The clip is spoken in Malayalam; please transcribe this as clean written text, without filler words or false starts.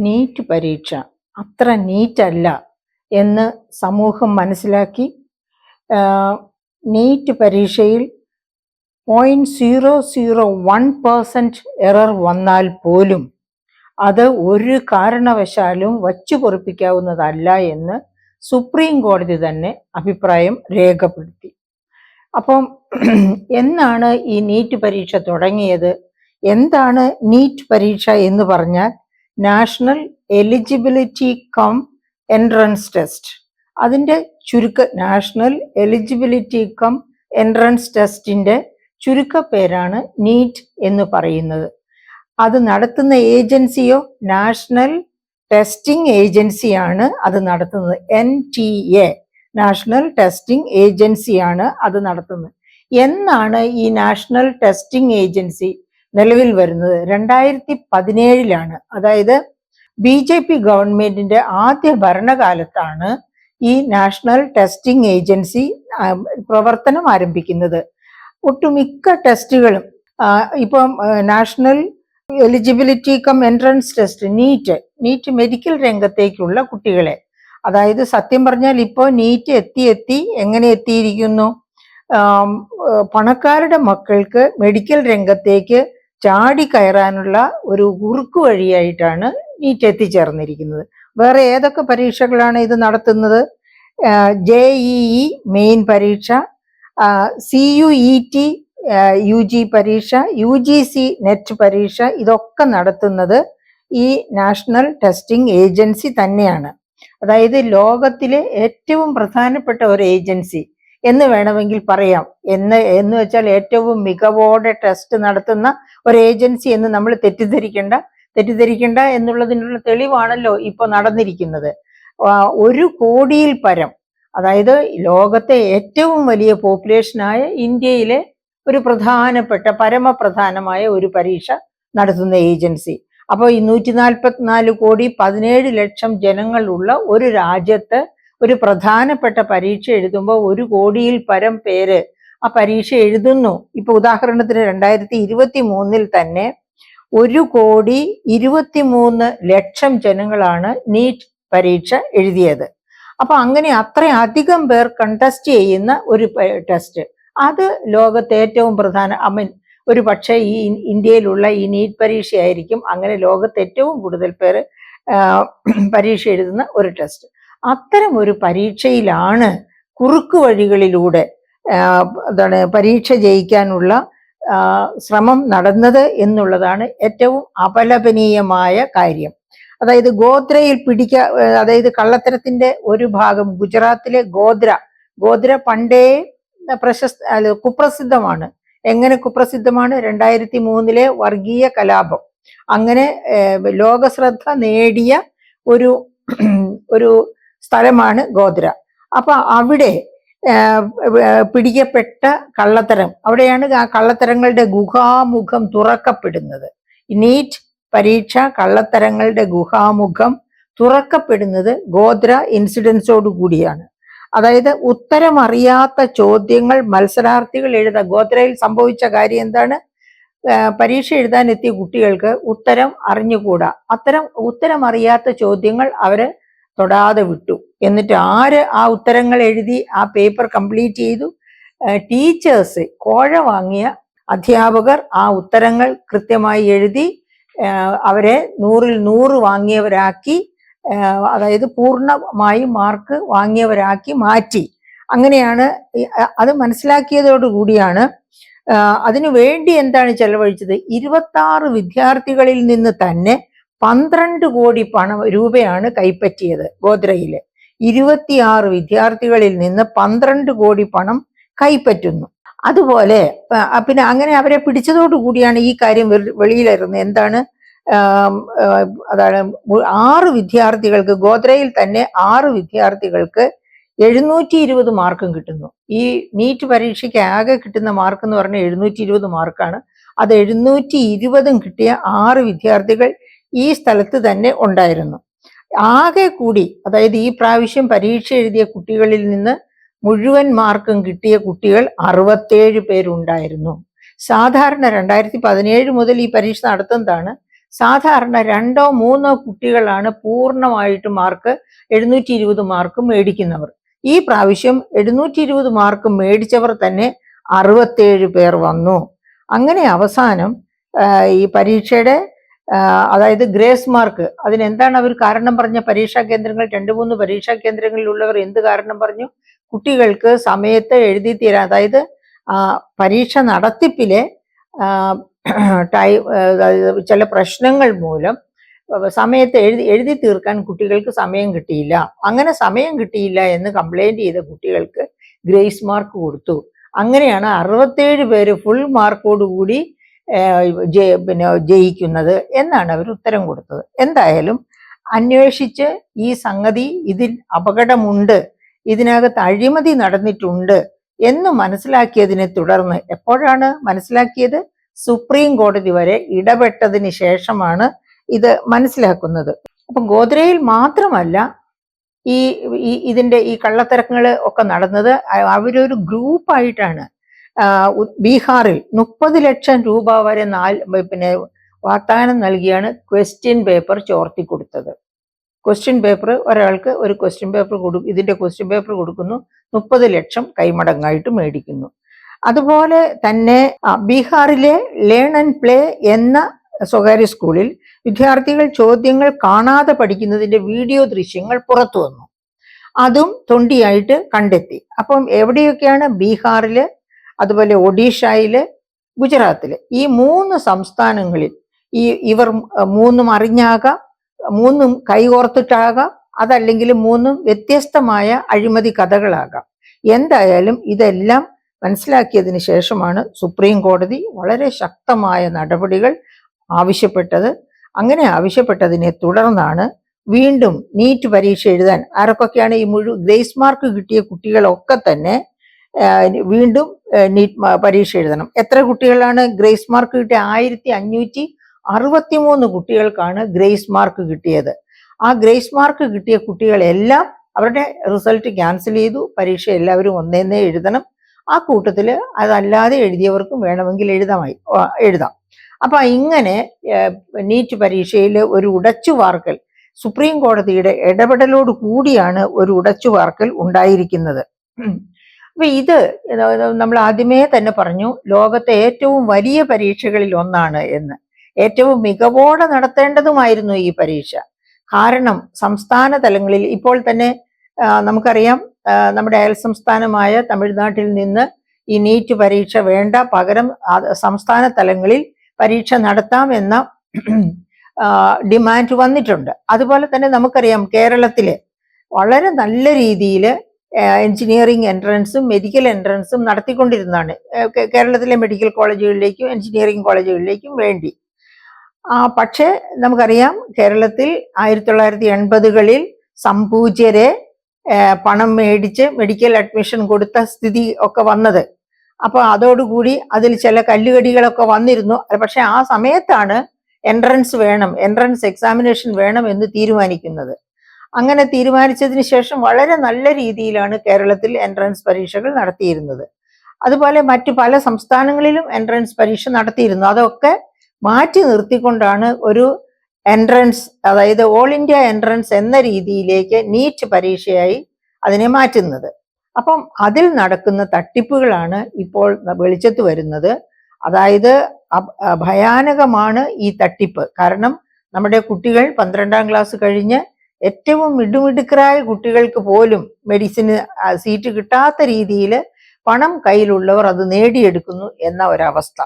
നീറ്റ് പരീക്ഷ അത്ര നീറ്റല്ല എന്ന് സമൂഹം മനസ്സിലാക്കി. നീറ്റ് പരീക്ഷയിൽ 0.001% എറർ വന്നാൽ പോലും അത് ഒരു കാരണവശാലും വച്ചു പൊറിപ്പിക്കാവുന്നതല്ല എന്ന് സുപ്രീം കോടതി തന്നെ അഭിപ്രായം രേഖപ്പെടുത്തി. അപ്പം എന്നാണ് ഈ നീറ്റ് പരീക്ഷ തുടങ്ങിയത്? എന്താണ് നീറ്റ് പരീക്ഷ എന്ന് പറഞ്ഞാൽ national eligibility cum entrance test. അതിൻ്റെ നാഷണൽ എലിജിബിലിറ്റി കം എൻട്രൻസ് ടെസ്റ്റിൻ്റെ ചുരുക്ക പേരാണ് നീറ്റ് എന്ന് പറയുന്നത്. അത് നടത്തുന്ന ഏജൻസിയോ നാഷണൽ ടെസ്റ്റിംഗ് ഏജൻസിയാണ് അത് നടത്തുന്നത്. NTA നാഷണൽ ടെസ്റ്റിംഗ് ഏജൻസിയാണ് അത് നടത്തുന്നത്. എന്നാണ് ഈ നാഷണൽ ടെസ്റ്റിംഗ് ഏജൻസി നിലവിൽ വരുന്നത്? 2017 അതായത് BJP ഗവൺമെന്റിന്റെ ആദ്യ ഭരണകാലത്താണ് ഈ നാഷണൽ ടെസ്റ്റിംഗ് ഏജൻസി പ്രവർത്തനം ആരംഭിക്കുന്നത്. ഒട്ടുമിക്ക ടെസ്റ്റുകളും ഇപ്പം national eligibility cum entrance test NEET medical രംഗത്തേക്കുള്ള കുട്ടികളെ, അതായത് സത്യം പറഞ്ഞാൽ ഇപ്പോൾ നീറ്റ് എത്തി എങ്ങനെ എത്തിയിരിക്കുന്നു? പണക്കാരുടെ മക്കൾക്ക് മെഡിക്കൽ രംഗത്തേക്ക് ചാടി കയറാനുള്ള ഒരു കുറുക്കു വഴിയായിട്ടാണ് നീറ്റ് എത്തിച്ചേർന്നിരിക്കുന്നത്. വേറെ ഏതൊക്കെ പരീക്ഷകളാണ് ഇത് നടത്തുന്നത്? JEE മെയിൻ പരീക്ഷ, CUET UG പരീക്ഷ, UGC നെറ്റ് പരീക്ഷ, ഇതൊക്കെ നടത്തുന്നത് ഈ നാഷണൽ ടെസ്റ്റിംഗ് ഏജൻസി തന്നെയാണ്. അതായത് ലോകത്തിലെ ഏറ്റവും പ്രധാനപ്പെട്ട ഒരു ഏജൻസി എന്ന് വേണമെങ്കിൽ പറയാം. എന്ന് വെച്ചാൽ ഏറ്റവും മികവോടെ ടെസ്റ്റ് നടത്തുന്ന ഒരു ഏജൻസി എന്ന് നമ്മൾ തെറ്റിദ്ധരിക്കേണ്ട എന്നുള്ളതിനുള്ള തെളിവാണല്ലോ ഇപ്പോൾ നടന്നിരിക്കുന്നത്. 1 കോടിയിൽ പരം, അതായത് ലോകത്തെ ഏറ്റവും വലിയ പോപ്പുലേഷനായ ഇന്ത്യയിലെ ഒരു പരമപ്രധാനമായ ഒരു പരീക്ഷ നടത്തുന്ന ഏജൻസി. അപ്പോൾ ഈ 144 കോടി 17 ലക്ഷം ജനങ്ങളുള്ള ഒരു രാജ്യത്ത് ഒരു പ്രധാനപ്പെട്ട പരീക്ഷ എഴുതുമ്പോൾ 1 കോടിയിൽ പരം പേര് ആ പരീക്ഷ എഴുതുന്നു. ഇപ്പൊ ഉദാഹരണത്തിന് 2023 തന്നെ 1,23,00,000 ജനങ്ങളാണ് നീറ്റ് പരീക്ഷ എഴുതിയത്. അപ്പൊ അങ്ങനെ അത്രയധികം പേർ കണ്ടസ്റ്റ് ചെയ്യുന്ന ഒരു ടെസ്റ്റ്, അത് ലോകത്തെ ഏറ്റവും ഒരു പക്ഷേ ഈ ഇന്ത്യയിലുള്ള ഈ നീറ്റ് പരീക്ഷയായിരിക്കും അങ്ങനെ ലോകത്തെ ഏറ്റവും കൂടുതൽ പേർ പരീക്ഷ എഴുതുന്ന ഒരു ടെസ്റ്റ്. അത്തരം ഒരു പരീക്ഷയിലാണ് കുറുക്കു വഴികളിലൂടെ പരീക്ഷ ജയിക്കാനുള്ള ശ്രമം നടന്നത് എന്നുള്ളതാണ് ഏറ്റവും അപലപനീയമായ കാര്യം. അതായത് ഗോദ്രയിൽ അതായത് കള്ളത്തരത്തിന്റെ ഒരു ഭാഗം ഗുജറാത്തിലെ ഗോദ്ര പണ്ടേ കുപ്രസിദ്ധമാണ്. എങ്ങനെ കുപ്രസിദ്ധമാണ്? 2003 വർഗീയ കലാപം അങ്ങനെ ലോകശ്രദ്ധ നേടിയ ഒരു സ്ഥലമാണ് ഗോദ്ര. അപ്പൊ അവിടെ പിടിക്കപ്പെട്ട കള്ളത്തരം, അവിടെയാണ് ആ കള്ളത്തരങ്ങളുടെ ഗുഹാമുഖം തുറക്കപ്പെടുന്നത്. നീറ്റ് പരീക്ഷ കള്ളത്തരങ്ങളുടെ ഗുഹാമുഖം തുറക്കപ്പെടുന്നത് ഗോദ്ര ഇൻസിഡൻസോട് കൂടിയാണ്. അതായത് ഉത്തരമറിയാത്ത ചോദ്യങ്ങൾ മത്സരാർത്ഥികൾ ഗോദ്രയിൽ സംഭവിച്ച കാര്യം എന്താണ്? പരീക്ഷ എഴുതാൻ എത്തിയ കുട്ടികൾക്ക് ഉത്തരം അറിഞ്ഞുകൂടാ. ഉത്തരം അറിയാത്ത ചോദ്യങ്ങൾ അവര് തൊടാതെ വിട്ടു. എന്നിട്ട് ആര് ആ ഉത്തരങ്ങൾ എഴുതി ആ പേപ്പർ കംപ്ലീറ്റ് ചെയ്തു? ടീച്ചേഴ്സ്, കോഴ വാങ്ങിയ അധ്യാപകർ ആ ഉത്തരങ്ങൾ കൃത്യമായി എഴുതി അവരെ 100-ൽ 100 വാങ്ങിയവരാക്കി, അതായത് പൂർണ്ണമായി മാർക്ക് വാങ്ങിയവരാക്കി മാറ്റി. അങ്ങനെയാണ് അത് മനസ്സിലാക്കിയതോടുകൂടിയാണ് അതിനു വേണ്ടി എന്താണ് ചെലവഴിച്ചത്? 26 വിദ്യാർത്ഥികളിൽ നിന്ന് തന്നെ 12 കോടി രൂപയാണ് കൈപ്പറ്റിയത്. ഗോദ്രയിലെ 26 വിദ്യാർത്ഥികളിൽ നിന്ന് 12 കോടി പണം കൈപ്പറ്റുന്നു. അതുപോലെ പിന്നെ അങ്ങനെ അവരെ പിടിച്ചതോടുകൂടിയാണ് ഈ കാര്യം വെളിയിലിരുന്നത്. എന്താണ്? അതാണ് 6 വിദ്യാർത്ഥികൾക്ക്, ഗോദ്രയിൽ തന്നെ 6 വിദ്യാർത്ഥികൾക്ക് 720 മാർക്കും കിട്ടുന്നു. ഈ നീറ്റ് പരീക്ഷയ്ക്ക് ആകെ കിട്ടുന്ന മാർക്ക് എന്ന് പറഞ്ഞാൽ 720 മാർക്കാണ്. അത് 720 കിട്ടിയ 6 വിദ്യാർത്ഥികൾ ഈ സ്ഥലത്ത് തന്നെ ഉണ്ടായിരുന്നു. ആകെ കൂടി, അതായത് ഈ പ്രാവശ്യം പരീക്ഷ എഴുതിയ കുട്ടികളിൽ നിന്ന് മുഴുവൻ മാർക്കും കിട്ടിയ കുട്ടികൾ 67 പേരുണ്ടായിരുന്നു. സാധാരണ 2017 മുതൽ ഈ പരീക്ഷ നടത്തുന്നതാണ്. സാധാരണ 2-3 കുട്ടികളാണ് പൂർണ്ണമായിട്ട് മാർക്ക് 720 മാർക്ക് മേടിക്കുന്നവർ. ഈ പ്രാവശ്യം 720 മാർക്ക് മേടിച്ചവർ തന്നെ 67 പേർ വന്നു. അങ്ങനെ അവസാനം ഈ പരീക്ഷയുടെ അതായത് ഗ്രേസ് മാർക്ക്, അതിനെന്താണ് അവർ കാരണം പറഞ്ഞ? പരീക്ഷാ കേന്ദ്രങ്ങൾ 2-3 പരീക്ഷാ കേന്ദ്രങ്ങളിലുള്ളവർ എന്ത് കാരണം പറഞ്ഞു? കുട്ടികൾക്ക് സമയത്ത് എഴുതി തീരാൻ, അതായത് പരീക്ഷ നടത്തിപ്പിലെ ചില പ്രശ്നങ്ങൾ മൂലം സമയത്ത് എഴുതി തീർക്കാൻ കുട്ടികൾക്ക് സമയം കിട്ടിയില്ല. അങ്ങനെ സമയം കിട്ടിയില്ല എന്ന് കംപ്ലൈന്റ് ചെയ്ത കുട്ടികൾക്ക് ഗ്രേസ് മാർക്ക് കൊടുത്തു. അങ്ങനെയാണ് 67 പേര് ഫുൾ മാർക്കോടുകൂടി ജയിക്കുന്നത് എന്നാണ് അവർ ഉത്തരം കൊടുത്തത്. എന്തായാലും അന്വേഷിച്ച് ഈ സംഗതി, ഇതിൽ അപകടമുണ്ട്, ഇതിനകത്ത് അഴിമതി നടന്നിട്ടുണ്ട് എന്ന് മനസ്സിലാക്കിയതിനെ തുടർന്ന്, എപ്പോഴാണ് മനസ്സിലാക്കിയത്? സുപ്രീം കോടതി വരെ ഇടപെട്ടതിന് ശേഷമാണ് ഇത് മനസ്സിലാക്കുന്നത്. അപ്പം ഗോദ്രയിൽ മാത്രമല്ല ഇതിന്റെ ഈ കള്ളത്തരങ്ങൾ ഒക്കെ നടന്നത്. അവരൊരു ഗ്രൂപ്പായിട്ടാണ് ബീഹാറിൽ 30 ലക്ഷം രൂപ വരെ വാഗ്ദാനം നൽകിയാണ് ക്വസ്റ്റ്യൻ പേപ്പർ ചോർത്തി കൊടുത്തത്. ക്വസ്റ്റ്യൻ പേപ്പർ, ഒരാൾക്ക് ഒരു ക്വസ്റ്റ്യൻ പേപ്പർ ഇതിന്റെ ക്വസ്റ്റ്യൻ പേപ്പർ കൊടുക്കുന്നു, 30 ലക്ഷം കൈമടങ്ങായിട്ട് മേടിക്കുന്നു. അതുപോലെ തന്നെ ബീഹാറിലെ ലേൺ ആൻഡ് പ്ലേ എന്ന സ്വകാര്യ സ്കൂളിൽ വിദ്യാർത്ഥികൾ ചോദ്യങ്ങൾ കാണാതെ പഠിക്കുന്നതിന്റെ വീഡിയോ ദൃശ്യങ്ങൾ പുറത്തു വന്നു. അതും തൊണ്ടിയായിട്ട് കണ്ടെത്തി. അപ്പം എവിടെയൊക്കെയാണ്? ബീഹാറില്, അതുപോലെ ഒഡീഷയില്, ഗുജറാത്തില്, ഈ 3 സംസ്ഥാനങ്ങളിൽ ഇവർ 3 അറിഞ്ഞാകാം, 3 കൈകോർത്തിട്ടാകാം, അതല്ലെങ്കിൽ 3 വ്യത്യസ്തമായ അഴിമതി കഥകളാകാം. എന്തായാലും ഇതെല്ലാം മനസ്സിലാക്കിയതിന് ശേഷമാണ് സുപ്രീം കോടതി വളരെ ശക്തമായ നടപടികൾ ആവശ്യപ്പെട്ടത്. അങ്ങനെ ആവശ്യപ്പെട്ടതിനെ തുടർന്നാണ് വീണ്ടും നീറ്റ് പരീക്ഷ എഴുതാൻ ആരൊക്കെയാണ് ഈ ഗ്രേസ് മാർക്ക് കിട്ടിയ കുട്ടികളൊക്കെ തന്നെ വീണ്ടും നീറ്റ് പരീക്ഷ എഴുതണം. എത്ര കുട്ടികളാണ് ഗ്രേസ് മാർക്ക് കിട്ടിയ? 1563 കുട്ടികൾക്കാണ് ഗ്രേസ് മാർക്ക് കിട്ടിയത്. ആ ഗ്രേസ് മാർക്ക് കിട്ടിയ കുട്ടികളെല്ലാം അവരുടെ റിസൾട്ട് ക്യാൻസൽ ചെയ്തു. പരീക്ഷ എല്ലാവരും ഒന്നേന്നേ എഴുതണം. ആ കൂട്ടത്തിൽ അതല്ലാതെ എഴുതിയവർക്കും വേണമെങ്കിൽ എഴുതാം. അപ്പൊ ഇങ്ങനെ നീറ്റ് പരീക്ഷയിൽ ഒരു ഉടച്ചുവാർക്കൽ, സുപ്രീം കോടതിയുടെ ഇടപെടലോട് കൂടിയാണ് ഒരു ഉടച്ചുവാർക്കൽ ഉണ്ടായിരിക്കുന്നത്. അപ്പൊ ഇത് നമ്മൾ ആദ്യമേ തന്നെ പറഞ്ഞു, ലോകത്തെ ഏറ്റവും വലിയ പരീക്ഷകളിൽ ഒന്നാണ് എന്ന്. ഏറ്റവും മികവോടെ നടത്തേണ്ടതുമായിരുന്നു ഈ പരീക്ഷ. കാരണം സംസ്ഥാന തലങ്ങളിൽ ഇപ്പോൾ തന്നെ നമുക്കറിയാം, നമ്മുടെ അയൽ സംസ്ഥാനമായ തമിഴ്നാട്ടിൽ നിന്ന് ഈ നീറ്റ് പരീക്ഷ വേണ്ട, പകരം സംസ്ഥാന തലങ്ങളിൽ പരീക്ഷ നടത്താം എന്ന ഡിമാൻഡ് വന്നിട്ടുണ്ട്. അതുപോലെ തന്നെ നമുക്കറിയാം കേരളത്തില് വളരെ നല്ല രീതിയിൽ എഞ്ചിനീയറിംഗ് എൻട്രൻസും മെഡിക്കൽ എൻട്രൻസും നടത്തിക്കൊണ്ടിരുന്നതാണ് കേരളത്തിലെ മെഡിക്കൽ കോളേജുകളിലേക്കും എഞ്ചിനീയറിംഗ് കോളേജുകളിലേക്കും വേണ്ടി. പക്ഷേ നമുക്കറിയാം കേരളത്തിൽ 1980കളിൽ സംപൂജ്യരെ പണം മേടിച്ച് മെഡിക്കൽ അഡ്മിഷൻ കൊടുത്ത സ്ഥിതി ഒക്കെ വന്നത്. അപ്പൊ അതോടുകൂടി അതിൽ ചില കല്ലുകടികളൊക്കെ വന്നിരുന്നു. പക്ഷെ ആ സമയത്താണ് എൻട്രൻസ് എക്സാമിനേഷൻ വേണം എന്ന് തീരുമാനിക്കുന്നത്. അങ്ങനെ തീരുമാനിച്ചതിന് ശേഷം വളരെ നല്ല രീതിയിലാണ് കേരളത്തിൽ എൻട്രൻസ് പരീക്ഷകൾ നടത്തിയിരുന്നത്. അതുപോലെ മറ്റു പല സംസ്ഥാനങ്ങളിലും എൻട്രൻസ് പരീക്ഷ നടത്തിയിരുന്നു. അതൊക്കെ മാറ്റി നിർത്തിക്കൊണ്ടാണ് ഒരു എൻട്രൻസ്, അതായത് ഓൾ ഇന്ത്യ എൻട്രൻസ് എന്ന രീതിയിലേക്ക് നീറ്റ് പരീക്ഷയായി അതിനെ മാറ്റുന്നത്. അപ്പം അതിൽ നടക്കുന്ന തട്ടിപ്പുകളാണ് ഇപ്പോൾ വെളിച്ചത്ത് വരുന്നത്. അതായത് ഭയാനകമാണ് ഈ തട്ടിപ്പ്. കാരണം നമ്മുടെ കുട്ടികൾ 12ാം ക്ലാസ് കഴിഞ്ഞ് ഏറ്റവും മിടുമിടുക്കരായ കുട്ടികൾക്ക് പോലും മെഡിസിന് സീറ്റ് കിട്ടാത്ത രീതിയിൽ പണം കയ്യിലുള്ളവർ അത് നേടിയെടുക്കുന്നു എന്ന ഒരവസ്ഥ.